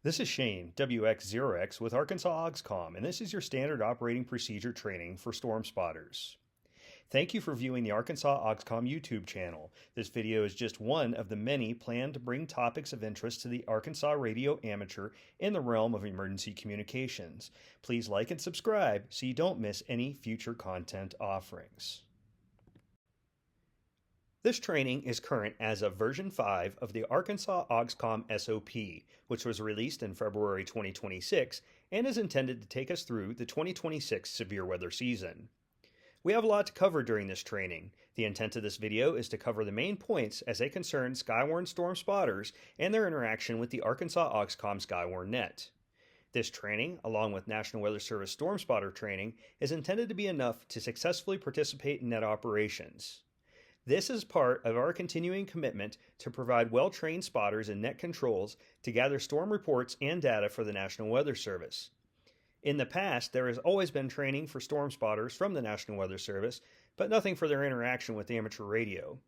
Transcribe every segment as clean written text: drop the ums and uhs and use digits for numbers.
This is Shane, WX0X with Arkansas AUXCOMM, and this is your standard operating procedure training for storm spotters. Thank you for viewing the Arkansas AUXCOMM YouTube channel. This video is just one of the many planned to bring topics of interest to the Arkansas radio amateur in the realm of emergency communications. Please like and subscribe so you don't miss any future content offerings. This training is current as of version 5 of the Arkansas AUXCOMM SOP, which was released in February 2026 and is intended to take us through the 2026 severe weather season. We have a lot to cover during this training. The intent of this video is to cover the main points as they concern SKYWARN storm spotters and their interaction with the Arkansas AUXCOMM SKYWARN net. This training, along with National Weather Service storm spotter training, is intended to be enough to successfully participate in net operations. This is part of our continuing commitment to provide well-trained spotters and net controls to gather storm reports and data for the National Weather Service. In the past, there has always been training for storm spotters from the National Weather Service, but nothing for their interaction with amateur radio.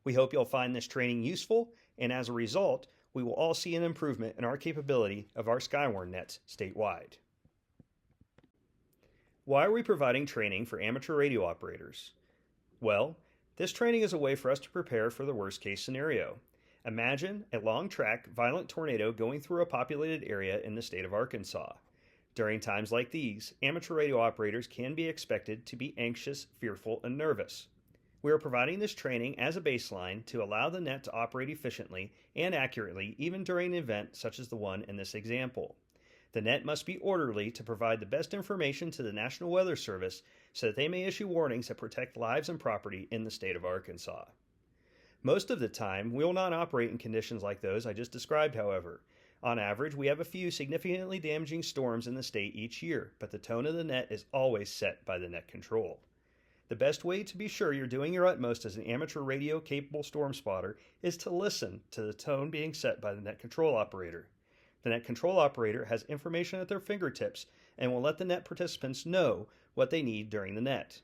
We hope you'll find this training useful, and as a result, we will all see an improvement in our capability of our SKYWARN nets statewide. Why are we providing training for amateur radio operators? Well, this training is a way for us to prepare for the worst-case scenario. Imagine a long-track, violent tornado going through a populated area in the state of Arkansas. During times like these, amateur radio operators can be expected to be anxious, fearful, and nervous. We are providing this training as a baseline to allow the net to operate efficiently and accurately even during an event such as the one in this example. The net must be orderly to provide the best information to the National Weather Service so that they may issue warnings that protect lives and property in the state of Arkansas. Most of the time, we will not operate in conditions like those I just described, however. On average, we have a few significantly damaging storms in the state each year, but the tone of the net is always set by the net control. The best way to be sure you're doing your utmost as an amateur radio-capable storm spotter is to listen to the tone being set by the net control operator. The net control operator has information at their fingertips and will let the net participants know what they need during the net.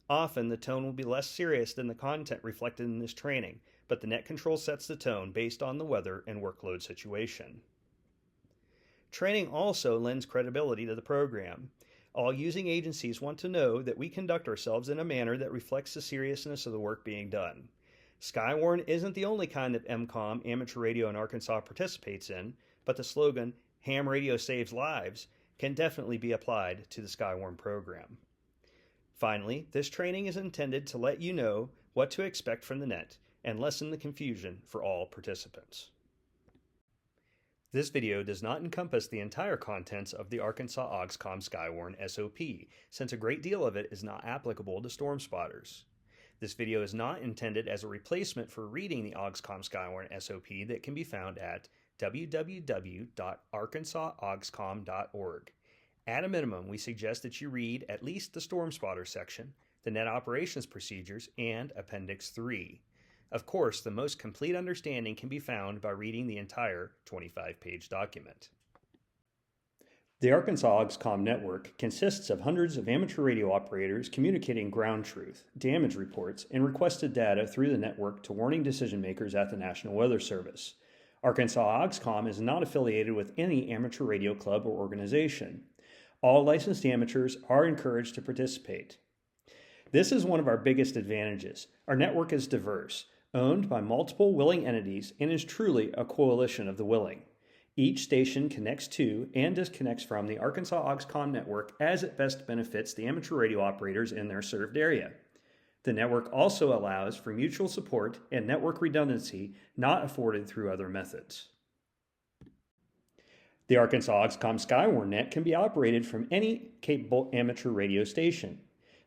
Often, the tone will be less serious than the content reflected in this training, but the net control sets the tone based on the weather and workload situation. Training also lends credibility to the program. All using agencies want to know that we conduct ourselves in a manner that reflects the seriousness of the work being done. SKYWARN isn't the only kind that AUXCOMM amateur radio in Arkansas participates in, but the slogan, "Ham Radio Saves Lives," can definitely be applied to the SKYWARN program. Finally, this training is intended to let you know what to expect from the net and lessen the confusion for all participants. This video does not encompass the entire contents of the Arkansas AUXCOMM SKYWARN SOP, since a great deal of it is not applicable to storm spotters. This video is not intended as a replacement for reading the AUXCOMM SKYWARN SOP that can be found at www.arkansasauxcomm.org. At a minimum, we suggest that you read at least the storm spotter section, the net operations procedures, and Appendix 3. Of course, the most complete understanding can be found by reading the entire 25-page document. The Arkansas AUXCOMM network consists of hundreds of amateur radio operators communicating ground truth, damage reports, and requested data through the network to warning decision makers at the National Weather Service. Arkansas AUXCOMM is not affiliated with any amateur radio club or organization. All licensed amateurs are encouraged to participate. This is one of our biggest advantages. Our network is diverse, owned by multiple willing entities, and is truly a coalition of the willing. Each station connects to and disconnects from the Arkansas AUXCOMM network as it best benefits the amateur radio operators in their served area. The network also allows for mutual support and network redundancy not afforded through other methods. The Arkansas AUXCOMM SKYWARN net can be operated from any capable amateur radio station.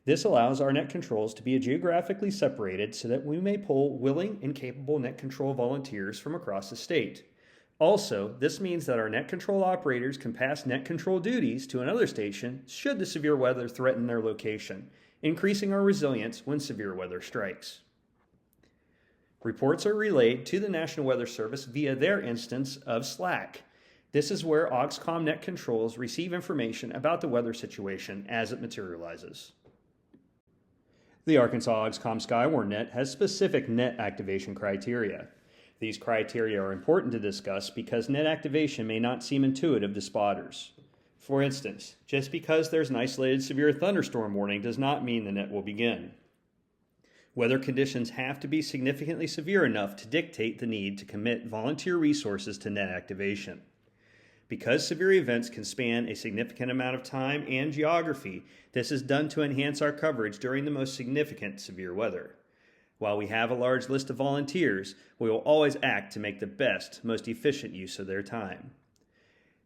This allows our net controls to be geographically separated so that we may pull willing and capable net control volunteers from across the state. Also, this means that our net control operators can pass net control duties to another station should the severe weather threaten their location, increasing our resilience when severe weather strikes. Reports are relayed to the National Weather Service via their instance of Slack. This is where AUXCOMM net controls receive information about the weather situation as it materializes. The Arkansas AUXCOMM SKYWARN net has specific net activation criteria. These criteria are important to discuss because net activation may not seem intuitive to spotters. For instance, just because there's an isolated severe thunderstorm warning does not mean the net will begin. Weather conditions have to be significantly severe enough to dictate the need to commit volunteer resources to net activation. Because severe events can span a significant amount of time and geography, this is done to enhance our coverage during the most significant severe weather. While we have a large list of volunteers, we will always act to make the best, most efficient use of their time.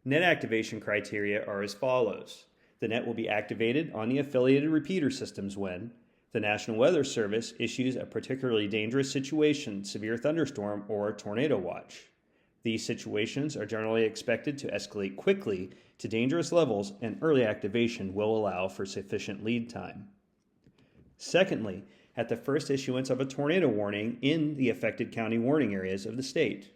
Net activation criteria are as follows. The net will be activated on the affiliated repeater systems when the National Weather Service issues a particularly dangerous situation, severe thunderstorm, or tornado watch. These situations are generally expected to escalate quickly to dangerous levels, and early activation will allow for sufficient lead time. Secondly, at the first issuance of a tornado warning in the affected county warning areas of the state,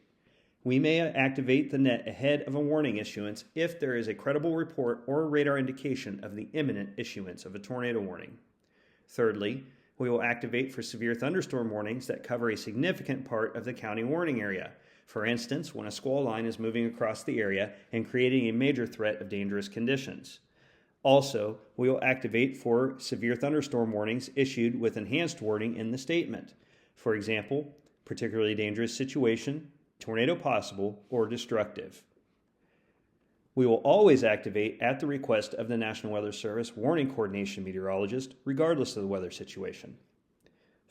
we may activate the net ahead of a warning issuance if there is a credible report or radar indication of the imminent issuance of a tornado warning. Thirdly, we will activate for severe thunderstorm warnings that cover a significant part of the county warning area. For instance, when a squall line is moving across the area and creating a major threat of dangerous conditions. Also, we will activate for severe thunderstorm warnings issued with enhanced wording in the statement. For example, particularly dangerous situation, tornado possible, or destructive. We will always activate at the request of the National Weather Service warning coordination meteorologist, regardless of the weather situation.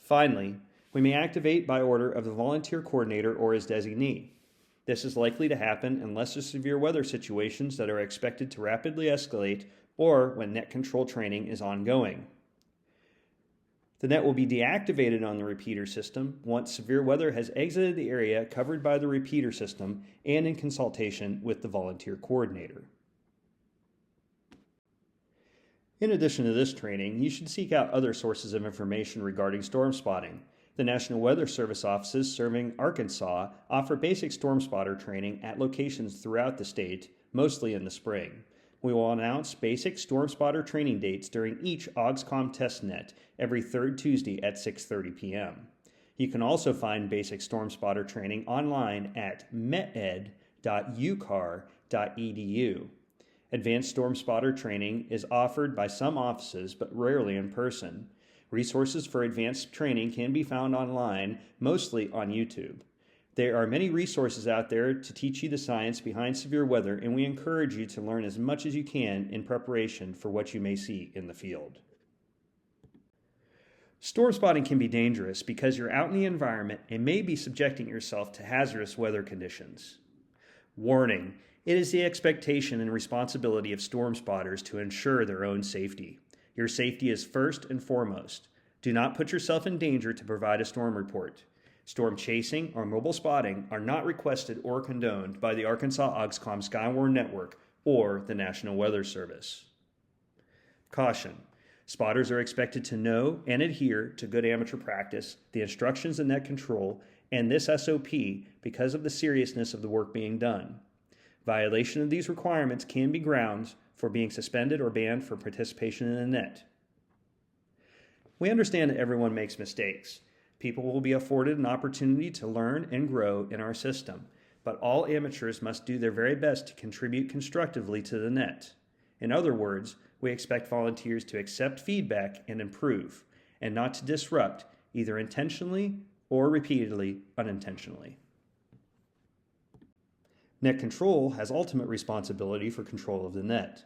Finally, we may activate by order of the volunteer coordinator or his designee. This is likely to happen unless there's severe weather situations that are expected to rapidly escalate or when net control training is ongoing. The net will be deactivated on the repeater system once severe weather has exited the area covered by the repeater system and in consultation with the volunteer coordinator. In addition to this training, you should seek out other sources of information regarding storm spotting. The National Weather Service offices serving Arkansas offer basic storm spotter training at locations throughout the state, mostly in the spring. We will announce basic storm spotter training dates during each AUXCOMM test net every third Tuesday at 6:30 p.m. You can also find basic storm spotter training online at meted.ucar.edu. Advanced storm spotter training is offered by some offices, but rarely in person. Resources for advanced training can be found online, mostly on YouTube. There are many resources out there to teach you the science behind severe weather, and we encourage you to learn as much as you can in preparation for what you may see in the field. Storm spotting can be dangerous because you're out in the environment and may be subjecting yourself to hazardous weather conditions. Warning: it is the expectation and responsibility of storm spotters to ensure their own safety. Your safety is first and foremost. Do not put yourself in danger to provide a storm report. Storm chasing or mobile spotting are not requested or condoned by the Arkansas AUXCOMM SKYWARN network or the National Weather Service. Caution: spotters are expected to know and adhere to good amateur practice, the instructions in net control, and this SOP because of the seriousness of the work being done. Violation of these requirements can be grounds for being suspended or banned from participation in the net. We understand that everyone makes mistakes. People will be afforded an opportunity to learn and grow in our system, but all amateurs must do their very best to contribute constructively to the net. In other words, we expect volunteers to accept feedback and improve, and not to disrupt, either intentionally or repeatedly unintentionally. Net control has ultimate responsibility for control of the net.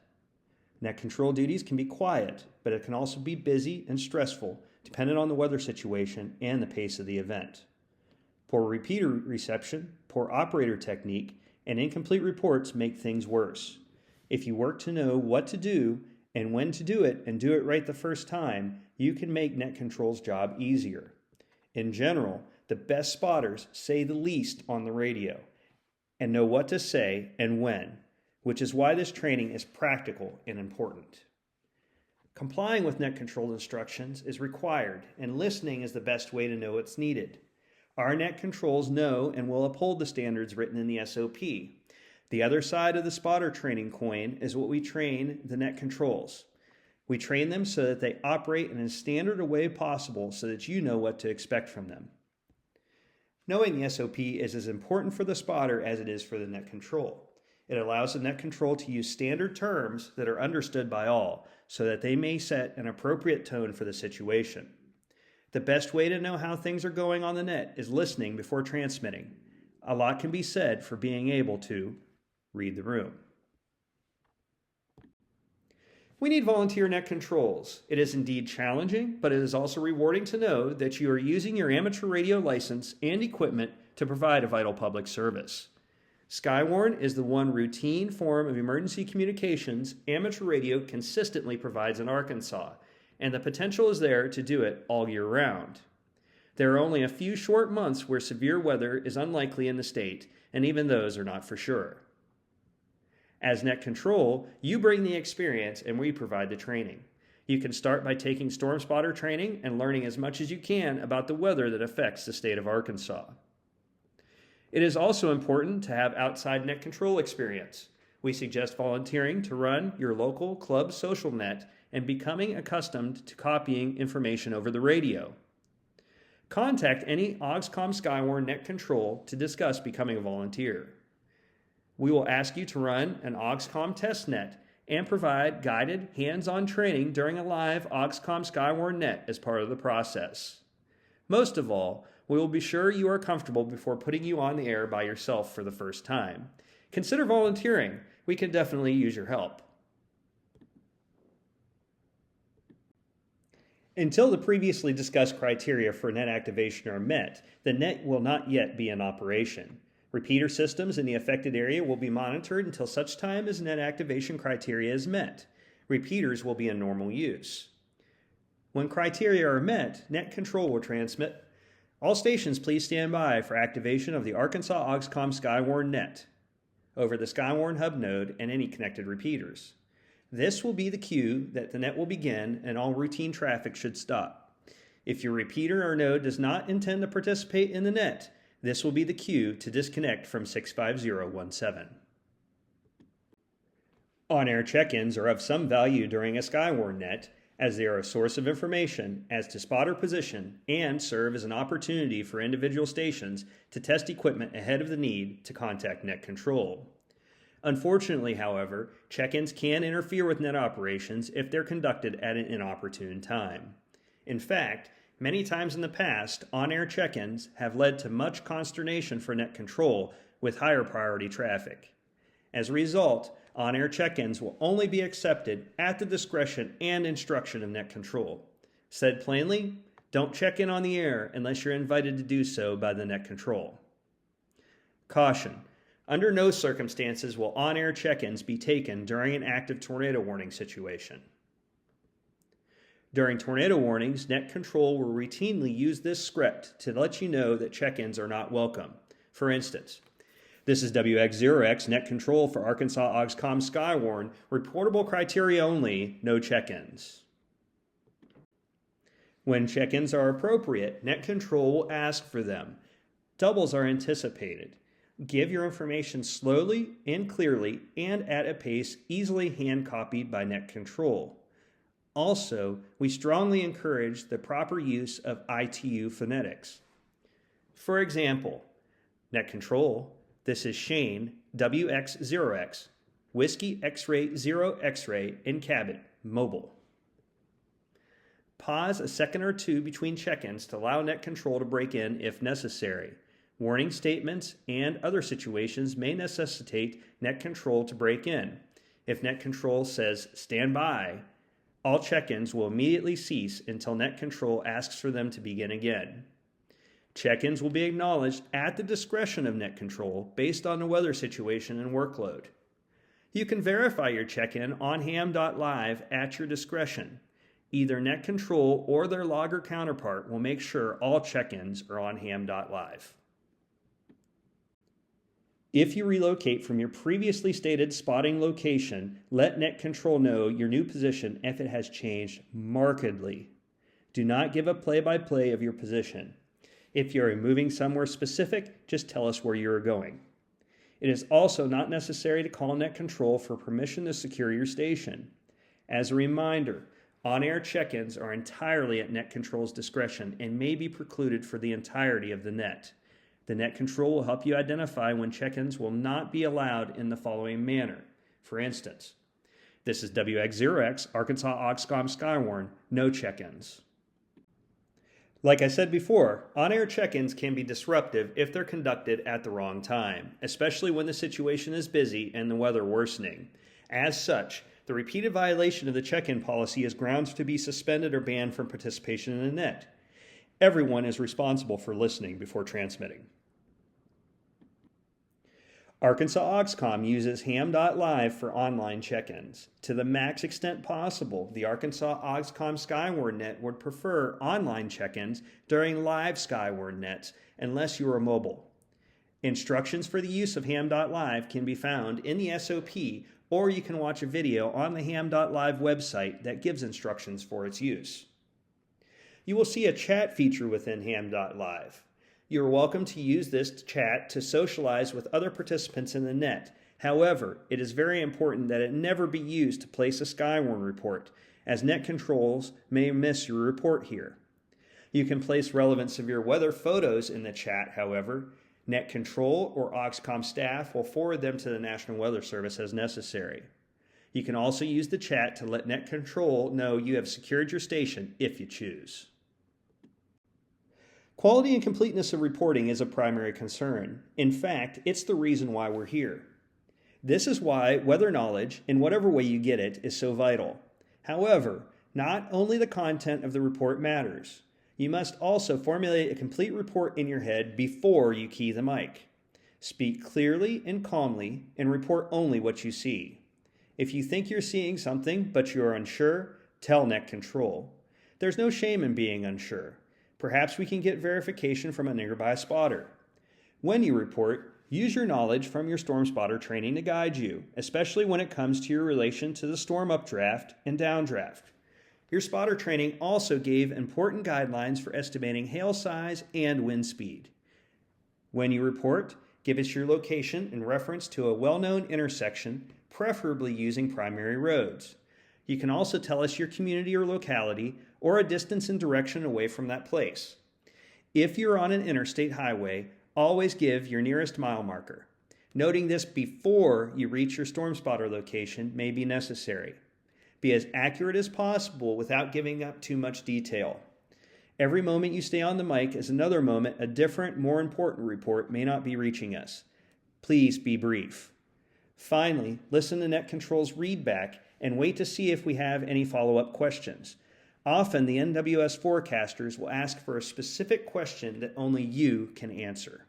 Net control duties can be quiet, but it can also be busy and stressful, dependent on the weather situation and the pace of the event. Poor repeater reception, poor operator technique, and incomplete reports make things worse. If you work to know what to do and when to do it and do it right the first time, you can make net control's job easier. In general, the best spotters say the least on the radio and know what to say and when, which is why this training is practical and important. Complying with net control instructions is required, and listening is the best way to know what's needed. Our net controls know and will uphold the standards written in the SOP. The other side of the spotter training coin is what we train the net controls. We train them so that they operate in as standard a way possible so that you know what to expect from them. Knowing the SOP is as important for the spotter as it is for the net control. It allows the net control to use standard terms that are understood by all so that they may set an appropriate tone for the situation. The best way to know how things are going on the net is listening before transmitting. A lot can be said for being able to read the room. We need volunteer net controls. It is indeed challenging, but it is also rewarding to know that you are using your amateur radio license and equipment to provide a vital public service. SKYWARN is the one routine form of emergency communications amateur radio consistently provides in Arkansas, and the potential is there to do it all year round. There are only a few short months where severe weather is unlikely in the state, and even those are not for sure. As net control, you bring the experience and we provide the training. You can start by taking storm spotter training and learning as much as you can about the weather that affects the state of Arkansas. It is also important to have outside net control experience. We suggest volunteering to run your local club social net and becoming accustomed to copying information over the radio. Contact any AUXCOMM SKYWARN net control to discuss becoming a volunteer. We will ask you to run an AUXCOMM test net and provide guided, hands-on training during a live AUXCOMM SKYWARN net as part of the process. Most of all, we will be sure you are comfortable before putting you on the air by yourself for the first time. Consider volunteering. We can definitely use your help. Until the previously discussed criteria for net activation are met, the net will not yet be in operation. Repeater systems in the affected area will be monitored until such time as net activation criteria is met. Repeaters will be in normal use. When criteria are met, net control will transmit. All stations, please stand by for activation of the Arkansas AUXCOMM SKYWARN net over the SKYWARN hub node and any connected repeaters. This will be the cue that the net will begin and all routine traffic should stop. If your repeater or node does not intend to participate in the net, this will be the cue to disconnect from 65017. On-air check-ins are of some value during a SKYWARN net, as they are a source of information as to spotter position and serve as an opportunity for individual stations to test equipment ahead of the need to contact net control. Unfortunately, however, check-ins can interfere with net operations if they're conducted at an inopportune time. In fact, many times in the past, on-air check-ins have led to much consternation for net control with higher priority traffic. As a result, on-air check-ins will only be accepted at the discretion and instruction of net control. Said plainly, don't check in on the air unless you're invited to do so by the net control. Caution: under no circumstances will on-air check-ins be taken during an active tornado warning situation. During tornado warnings, net control will routinely use this script to let you know that check-ins are not welcome. For instance, this is WX0X net control for Arkansas AUXCOMM SKYWARN, reportable criteria only, no check-ins. When check-ins are appropriate, net control will ask for them. Doubles are anticipated. Give your information slowly and clearly and at a pace easily hand-copied by net control. Also, we strongly encourage the proper use of ITU phonetics. For example, net control, this is Shane, WX0X, Whiskey X-Ray 0 X-Ray in Cabot, mobile. Pause a second or two between check-ins to allow net control to break in if necessary. Warning statements and other situations may necessitate net control to break in. If net control says stand by, all check-ins will immediately cease until net control asks for them to begin again. Check-ins will be acknowledged at the discretion of net control based on the weather situation and workload. You can verify your check-in on ham.live at your discretion. Either net control or their logger counterpart will make sure all check-ins are on ham.live. If you relocate from your previously stated spotting location, let net control know your new position if it has changed markedly. Do not give a play-by-play of your position. If you are moving somewhere specific, just tell us where you are going. It is also not necessary to call net control for permission to secure your station. As a reminder, on-air check-ins are entirely at net control's discretion and may be precluded for the entirety of the net. The net control will help you identify when check-ins will not be allowed in the following manner. For instance, this is WX0X, Arkansas AUXCOMM SKYWARN, no check-ins. Like I said before, on-air check-ins can be disruptive if they're conducted at the wrong time, especially when the situation is busy and the weather worsening. As such, the repeated violation of the check-in policy is grounds to be suspended or banned from participation in the net. Everyone is responsible for listening before transmitting. Arkansas AUXCOMM uses ham.live for online check-ins. To the max extent possible, the Arkansas AUXCOMM SKYWARN net would prefer online check-ins during live SKYWARN nets unless you are mobile. Instructions for the use of ham.live can be found in the SOP, or you can watch a video on the ham.live website that gives instructions for its use. You will see a chat feature within ham.live. You are welcome to use this chat to socialize with other participants in the net. However, it is very important that it never be used to place a SKYWARN report, as net controls may miss your report here. You can place relevant severe weather photos in the chat, however. Net control or AUXCOMM staff will forward them to the National Weather Service as necessary. You can also use the chat to let net control know you have secured your station if you choose. Quality and completeness of reporting is a primary concern. In fact, it's the reason why we're here. This is why weather knowledge, in whatever way you get it, is so vital. However, not only the content of the report matters. You must also formulate a complete report in your head before you key the mic. Speak clearly and calmly and report only what you see. If you think you're seeing something but you are unsure, tell net control. There's no shame in being unsure. Perhaps we can get verification from a nearby spotter. When you report, use your knowledge from your storm spotter training to guide you, especially when it comes to your relation to the storm updraft and downdraft. Your spotter training also gave important guidelines for estimating hail size and wind speed. When you report, give us your location in reference to a well-known intersection, preferably using primary roads. You can also tell us your community or locality or a distance and direction away from that place. If you're on an interstate highway, always give your nearest mile marker. Noting this before you reach your storm spotter location may be necessary. Be as accurate as possible without giving up too much detail. Every moment you stay on the mic is another moment a different, more important report may not be reaching us. Please be brief. Finally, listen to net control's readback and wait to see if we have any follow-up questions. Often, the NWS forecasters will ask for a specific question that only you can answer.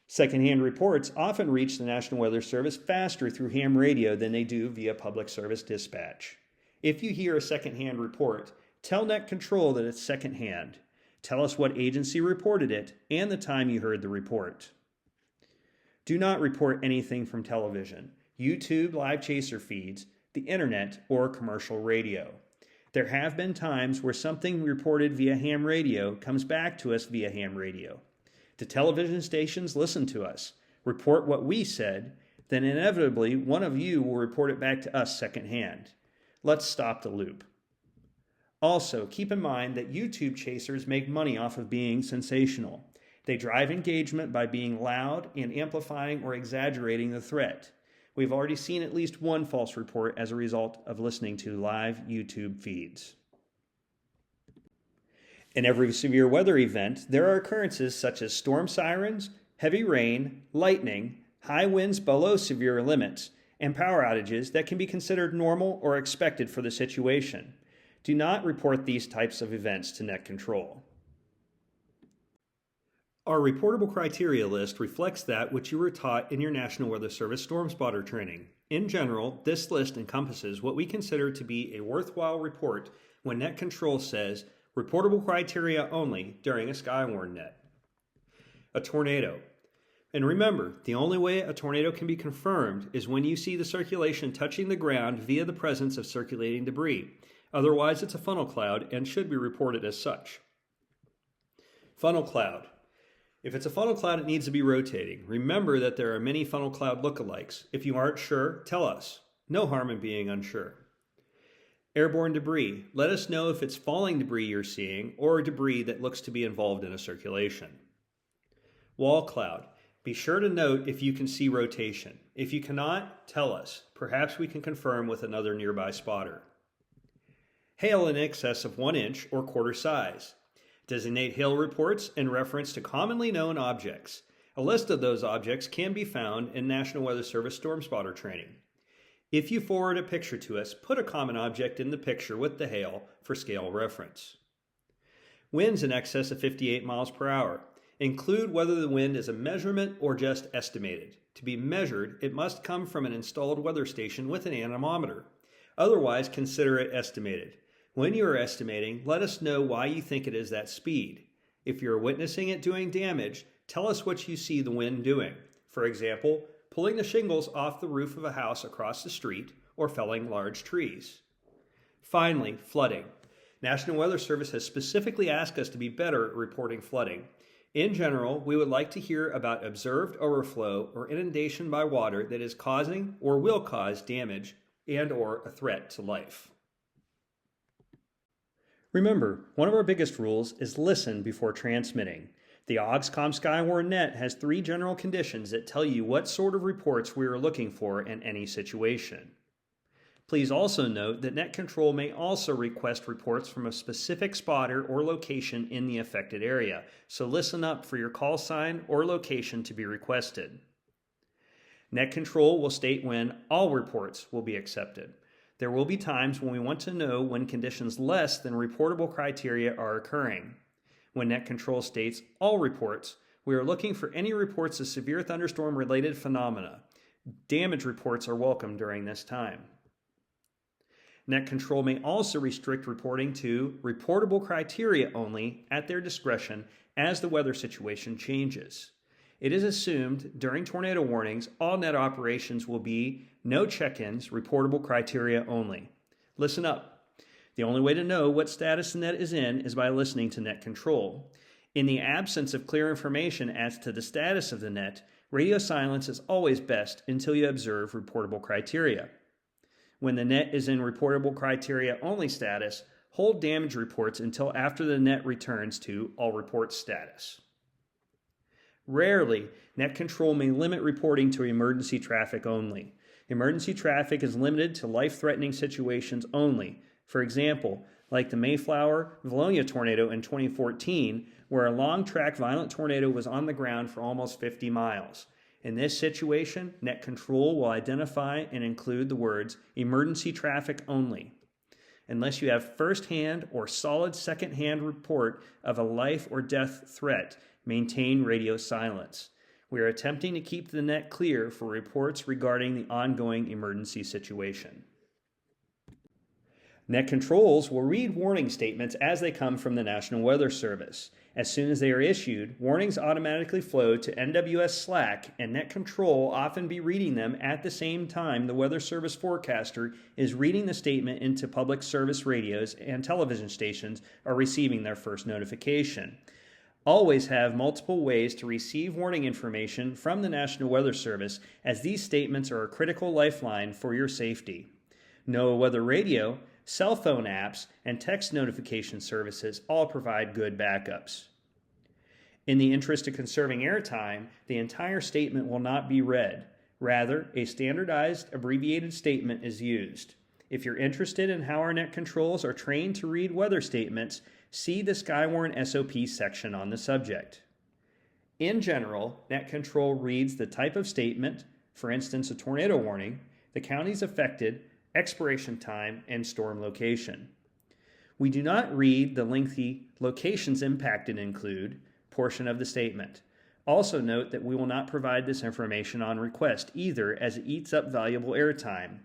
Secondhand reports often reach the National Weather Service faster through ham radio than they do via public service dispatch. If you hear a secondhand report, tell net control that it's secondhand. Tell us what agency reported it and the time you heard the report. Do not report anything from television, YouTube live chaser feeds, the internet, or commercial radio. There have been times where something reported via ham radio comes back to us via ham radio. The television stations listen to us, report what we said, then inevitably one of you will report it back to us secondhand. Let's stop the loop. Also, keep in mind that YouTube chasers make money off of being sensational. They drive engagement by being loud and amplifying or exaggerating the threat. We've already seen at least one false report as a result of listening to live YouTube feeds. In every severe weather event, there are occurrences such as storm sirens, heavy rain, lightning, high winds below severe limits, and power outages that can be considered normal or expected for the situation. Do not report these types of events to net control. Our reportable criteria list reflects that which you were taught in your National Weather Service Storm Spotter training. In general, this list encompasses what we consider to be a worthwhile report when net control says reportable criteria only during a SKYWARN net. A tornado. And remember, the only way a tornado can be confirmed is when you see the circulation touching the ground via the presence of circulating debris. Otherwise, it's a funnel cloud and should be reported as such. Funnel cloud. If it's a funnel cloud, it needs to be rotating. Remember that there are many funnel cloud lookalikes. If you aren't sure, tell us. No harm in being unsure. Airborne debris. Let us know if it's falling debris you're seeing or debris that looks to be involved in a circulation. Wall cloud. Be sure to note if you can see rotation. If you cannot, tell us. Perhaps we can confirm with another nearby spotter. Hail in excess of 1 inch or quarter size. Designate hail reports in reference to commonly known objects. A list of those objects can be found in National Weather Service Storm Spotter training. If you forward a picture to us, put a common object in the picture with the hail for scale reference. Winds in excess of 58 miles per hour. Include whether the wind is a measurement or just estimated. To be measured, it must come from an installed weather station with an anemometer. Otherwise, consider it estimated. When you are estimating, let us know why you think it is that speed. If you're witnessing it doing damage, tell us what you see the wind doing. For example, pulling the shingles off the roof of a house across the street or felling large trees. Finally, flooding. National Weather Service has specifically asked us to be better at reporting flooding. In general, we would like to hear about observed overflow or inundation by water that is causing or will cause damage and/or a threat to life. Remember, one of our biggest rules is listen before transmitting. The AUXCOMM SKYWARN net has 3 general conditions that tell you what sort of reports we are looking for in any situation. Please also note that Net Control may also request reports from a specific spotter or location in the affected area, so listen up for your call sign or location to be requested. Net Control will state when all reports will be accepted. There will be times when we want to know when conditions less than reportable criteria are occurring. When Net Control states all reports, we are looking for any reports of severe thunderstorm-related phenomena. Damage reports are welcome during this time. Net Control may also restrict reporting to reportable criteria only at their discretion as the weather situation changes. It is assumed during tornado warnings, all net operations will be no check-ins, reportable criteria only. Listen up. The only way to know what status the net is in is by listening to Net Control. In the absence of clear information as to the status of the net, radio silence is always best until you observe reportable criteria. When the net is in reportable criteria only status, hold damage reports until after the net returns to all reports status. Rarely, Net Control may limit reporting to emergency traffic only. Emergency traffic is limited to life-threatening situations only. For example, like the Mayflower-Valonia tornado in 2014, where a long-track violent tornado was on the ground for almost 50 miles. In this situation, Net Control will identify and include the words emergency traffic only. Unless you have first-hand or solid second-hand report of a life or death threat, maintain radio silence. We are attempting to keep the net clear for reports regarding the ongoing emergency situation. Net Controls will read warning statements as they come from the National Weather Service. As soon as they are issued, warnings automatically flow to NWS Slack, and Net Control will often be reading them at the same time the Weather Service forecaster is reading the statement into public service radios and television stations are receiving their first notification. Always have multiple ways to receive warning information from the National Weather Service, as these statements are a critical lifeline for your safety. NOAA Weather Radio, cell phone apps, and text notification services all provide good backups. In the interest of conserving airtime, the entire statement will not be read. Rather, a standardized, abbreviated statement is used. If you're interested in how our Net Controls are trained to read weather statements, see the SKYWARN SOP section on the subject. In general, Net Control reads the type of statement, for instance a tornado warning, the counties affected, expiration time, and storm location. We do not read the lengthy locations impacted include portion of the statement. Also note that we will not provide this information on request either, as it eats up valuable airtime.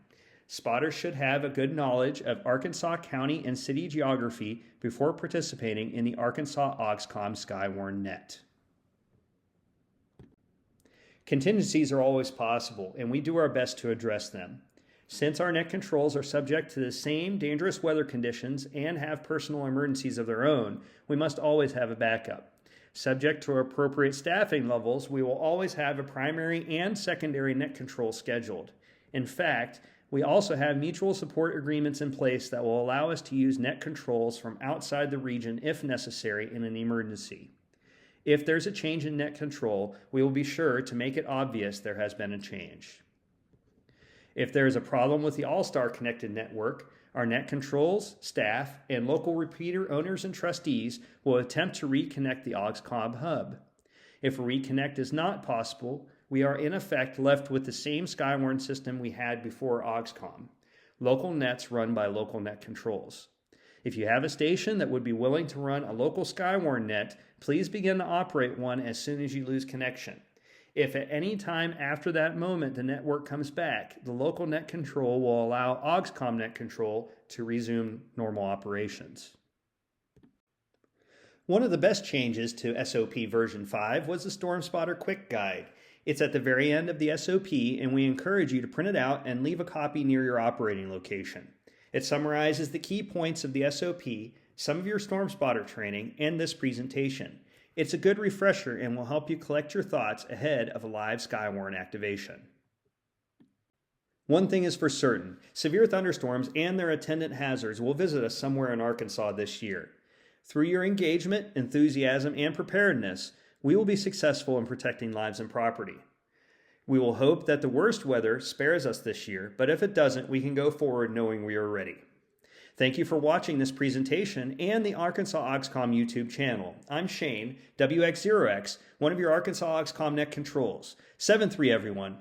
Spotters should have a good knowledge of Arkansas County and city geography before participating in the Arkansas AUXCOMM SKYWARN net. Contingencies are always possible, and we do our best to address them. Since our Net Controls are subject to the same dangerous weather conditions and have personal emergencies of their own, we must always have a backup. Subject to appropriate staffing levels, we will always have a primary and secondary Net Control scheduled. In fact, we also have mutual support agreements in place that will allow us to use Net Controls from outside the region if necessary in an emergency. If there's a change in net control, we will be sure to make it obvious there has been a change. If there is a problem with the All-Star connected network, our net controls, staff, and local repeater owners and trustees will attempt to reconnect the AUXCOMM hub. If a reconnect is not possible, we are in effect left with the same SKYWARN system we had before AUXCOMM, local nets run by local net controls. If you have a station that would be willing to run a local SKYWARN net, please begin to operate one as soon as you lose connection. If at any time after that moment the network comes back, the local net control will allow AUXCOMM net control to resume normal operations. One of the best changes to SOP version 5 was the Storm Spotter Quick Guide. It's at the very end of the SOP, and we encourage you to print it out and leave a copy near your operating location. It summarizes the key points of the SOP, some of your Storm Spotter training, and this presentation. It's a good refresher and will help you collect your thoughts ahead of a live SKYWARN activation. One thing is for certain, severe thunderstorms and their attendant hazards will visit us somewhere in Arkansas this year. Through your engagement, enthusiasm, and preparedness, we will be successful in protecting lives and property. We will hope that the worst weather spares us this year, but if it doesn't, we can go forward knowing we are ready. Thank you for watching this presentation and the Arkansas AUXCOMM YouTube channel. I'm Shane, WX0X, one of your Arkansas AUXCOMM net controls. 7-3 everyone.